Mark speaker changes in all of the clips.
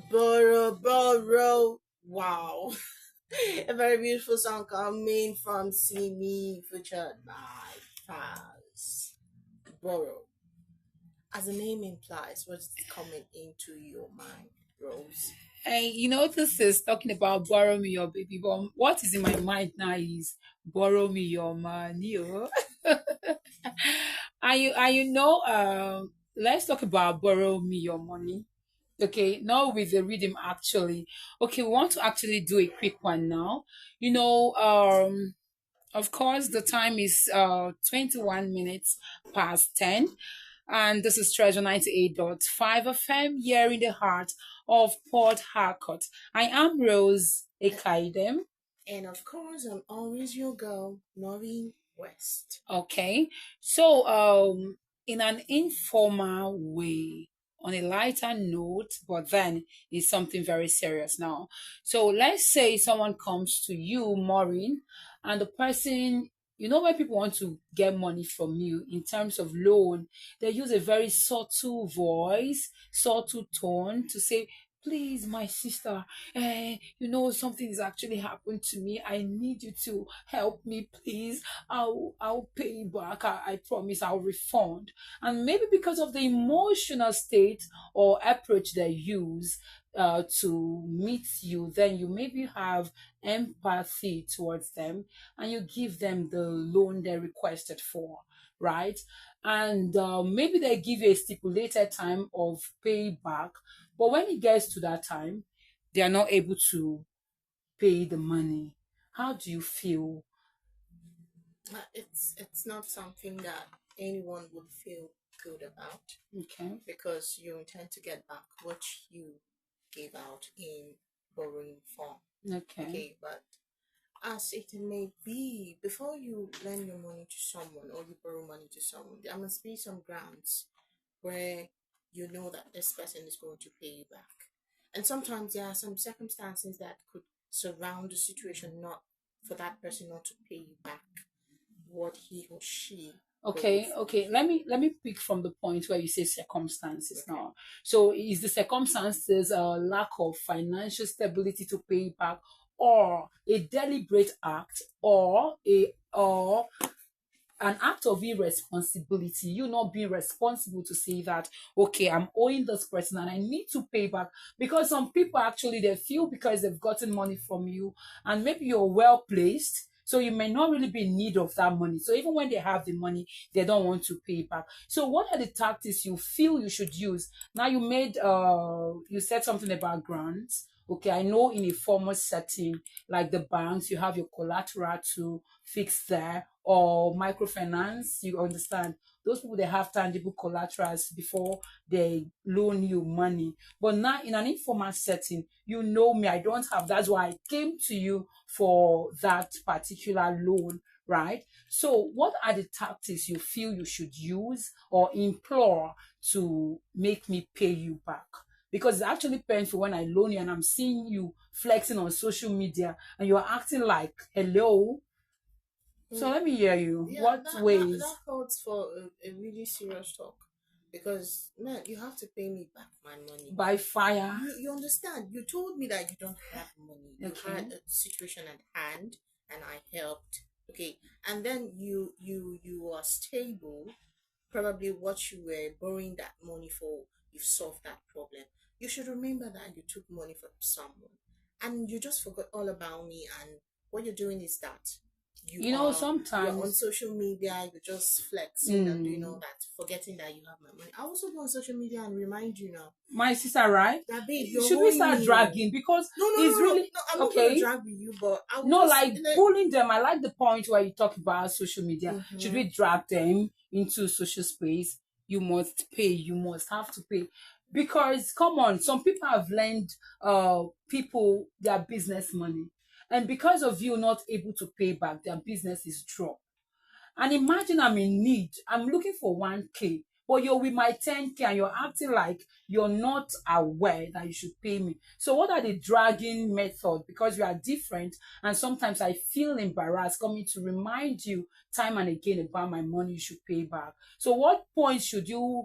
Speaker 1: Boro Boro. Wow. A very beautiful song coming from Simi featured by Faz. Boro. As the name implies, what's coming into your mind, Rose?
Speaker 2: And this is talking about borrow me your baby, but what is in my mind now is borrow me your money. Oh. Let's talk about borrow me your money. Okay, now with the rhythm actually. Okay, we want to actually do a quick one now. You know, of course, the time is 21 minutes past 10, and this is Treasure 98.5 FM here in the heart of Port Harcourt. I am Rose Ekaidem.
Speaker 1: And of course, I'm always your girl, Noreen West.
Speaker 2: Okay, so in an informal way, on a lighter note, but then it's something very serious now. So let's say someone comes to you, Maureen, and the person, when people want to get money from you in terms of loan, they use a very subtle voice, subtle tone to say, please, my sister, something is actually happened to me. I need you to help me, please. I'll pay you back. I promise I'll refund. And maybe because of the emotional state or approach they use to meet you, then you maybe have empathy towards them and you give them the loan they requested for, right? And maybe they give you a stipulated time of payback, but when it gets to that time, they are not able to pay the money. How do you feel?
Speaker 1: It's not something that anyone would feel good about
Speaker 2: Okay.
Speaker 1: because you intend to get back what you gave out in borrowing form.
Speaker 2: Okay.
Speaker 1: Okay, but as it may be, before you lend your money to someone or you borrow money to someone, there must be some grounds where you know that this person is going to pay you back. And sometimes there are some circumstances that could surround the situation not for that person not to pay you back what he or she borrowed
Speaker 2: Okay,
Speaker 1: from
Speaker 2: okay.
Speaker 1: you.
Speaker 2: Let me pick from the point where you say circumstances
Speaker 1: Okay.
Speaker 2: now. So is the circumstances a lack of financial stability to pay back, or a deliberate act, or an act of irresponsibility, you not being responsible to say that, okay, I'm owing this person and I need to pay back? Because some people actually, they feel because they've gotten money from you and maybe you're well placed, so you may not really be in need of that money, so even when they have the money, they don't want to pay back. So what are the tactics you feel you should use? Now you said something about grants. Okay, I know in a formal setting like the banks, you have your collateral to fix there, or microfinance, you understand. Those people, they have tangible collaterals before they loan you money. But now in an informal setting, you know me, I don't have. That's why I came to you for that particular loan, right? So what are the tactics you feel you should use or implore to make me pay you back? Because it's actually painful when I loan you and I'm seeing you flexing on social media and you're acting like, hello. So
Speaker 1: Mm,
Speaker 2: let me hear you.
Speaker 1: yeah,
Speaker 2: What
Speaker 1: that
Speaker 2: ways?
Speaker 1: calls for a really serious talk because man, you have to pay me back my money.
Speaker 2: By fire.
Speaker 1: You understand? You told me that you don't have money. You had
Speaker 2: Okay.
Speaker 1: a situation at hand, and I helped. Okay, and then you are stable. Probably what you were borrowing that money for, you've solved that problem. You should remember that you took money from someone, and you just forgot all about me. And what you're doing is that you're on
Speaker 2: Sometimes,
Speaker 1: social media, you're just flexing and doing all
Speaker 2: mm,
Speaker 1: that, forgetting that you have my money. I also go on social media and remind you now
Speaker 2: my sister, right?
Speaker 1: that babe, you're
Speaker 2: Should we
Speaker 1: owing
Speaker 2: start
Speaker 1: me.
Speaker 2: dragging? Because
Speaker 1: No, no,
Speaker 2: it's
Speaker 1: no, no,
Speaker 2: really
Speaker 1: no. I'm not gonna
Speaker 2: okay.
Speaker 1: drag with you, but I will
Speaker 2: No,
Speaker 1: just
Speaker 2: like bullying them. I like the point where you talk about social media. Should
Speaker 1: mm-hmm.
Speaker 2: we drag them into social space? You must pay. You must have to pay. Because come on, some people have lent people their business money. And because of you not able to pay back, their business is dropped. And imagine I'm in need. I'm looking for 1K, but you're with my 10K and you're acting like you're not aware that you should pay me. So what are the dragging method? Because we are different, and sometimes I feel embarrassed coming to remind you time and again about my money you should pay back. So what point should you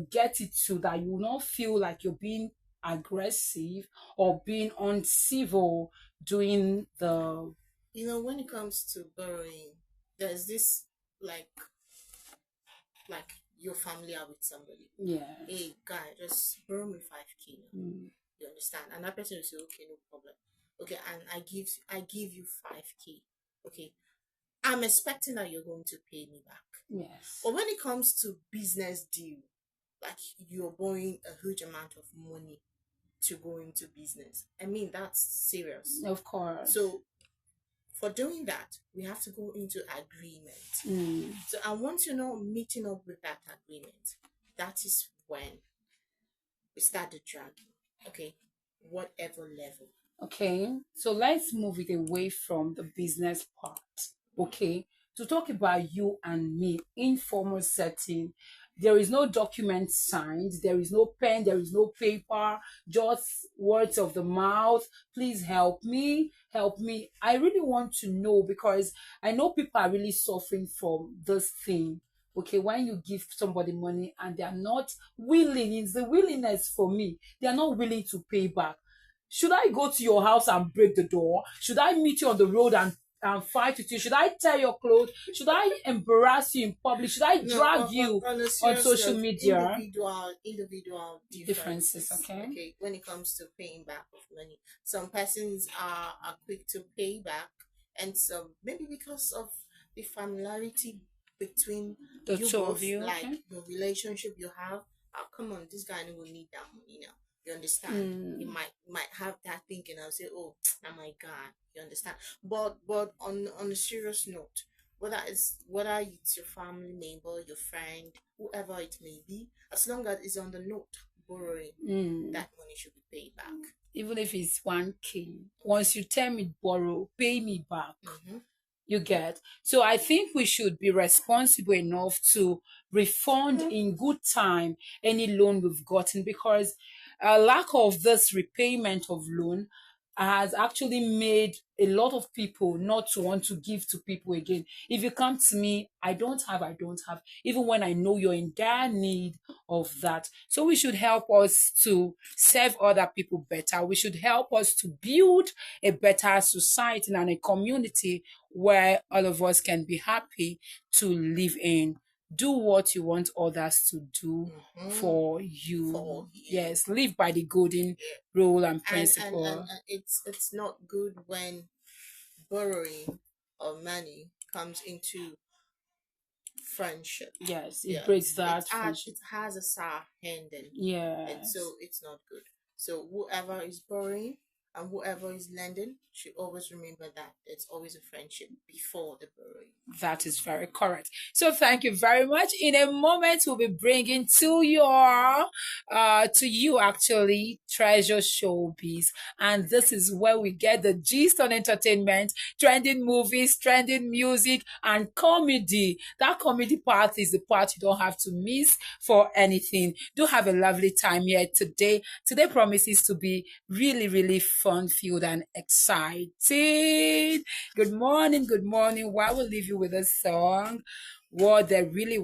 Speaker 2: get it to that you will not feel like you're being aggressive or being uncivil doing the
Speaker 1: When it comes to borrowing, there's this like like your family are with somebody.
Speaker 2: yeah.
Speaker 1: Hey guy, just borrow me 5K.
Speaker 2: Mm.
Speaker 1: You understand? And that person will say, okay, no problem. Okay, and I give you 5K. Okay. I'm expecting that you're going to pay me back.
Speaker 2: Yes.
Speaker 1: But when it comes to business deal, like you're borrowing a huge amount of money to go into business. I mean, that's serious.
Speaker 2: Of course.
Speaker 1: So for doing that, we have to go into agreement. So and once you're not meeting up with that agreement, that is when we start the dragging. Okay, whatever level.
Speaker 2: Okay, so let's move it away from the business part. Okay, to talk about you and me, informal setting. There is no document signed, there is no pen, there is no paper, just words of the mouth. Please help me, help me. I really want to know because I know people are really suffering from this thing. Okay, when you give somebody money and they are not willing, it's the willingness for me. They are not willing to pay back. Should I go to your house and break the door? Should I meet you on the road and fight with you? Should I tear your clothes? Should I embarrass you in public? Should I drag you on social media?
Speaker 1: Individual
Speaker 2: Differences, okay?
Speaker 1: Okay, when it comes to paying back of money, some persons are quick to pay back, and some maybe because of the familiarity between
Speaker 2: The
Speaker 1: you
Speaker 2: two of
Speaker 1: both,
Speaker 2: you,
Speaker 1: like
Speaker 2: okay?
Speaker 1: the relationship you have. Oh, come on, this guy will need that money now. You understand? You might have that thinking. I'll say, oh, oh my God, you understand? But on a serious note, whether it's your family member, your friend, whoever it may be, as long as it's on the note borrowing, that money should be paid back.
Speaker 2: Even if it's 1K, once you tell me borrow, pay me back. You get. So I think we should be responsible enough to refund in good time any loan we've gotten, because a lack of this repayment of loan has actually made a lot of people not to want to give to people again. If you come to me, I don't have, even when I know you're in dire need of that. So we should help us to serve other people better. We should help us to build a better society and a community where all of us can be happy to live in. Do what you want others to do for you.
Speaker 1: For you.
Speaker 2: Yes, live by the golden rule and principle.
Speaker 1: And it's not good when borrowing of money comes into friendship.
Speaker 2: Yes, it breaks that
Speaker 1: It
Speaker 2: friendship.
Speaker 1: has a sour ending, and
Speaker 2: Yes.
Speaker 1: so it's not good. So whoever is borrowing and whoever is lending should always remember that it's always a friendship before the borrowing.
Speaker 2: That is very correct. So thank you very much. In a moment, we'll be bringing to you actually Treasure Showbiz, and this is where we get the gist on entertainment, trending movies, trending music, and comedy. That comedy part is the part you don't have to miss for anything. Do have a lovely time here today. Today promises to be really, really fun-filled and exciting. Good morning, good morning. While we leave you with a song, what they really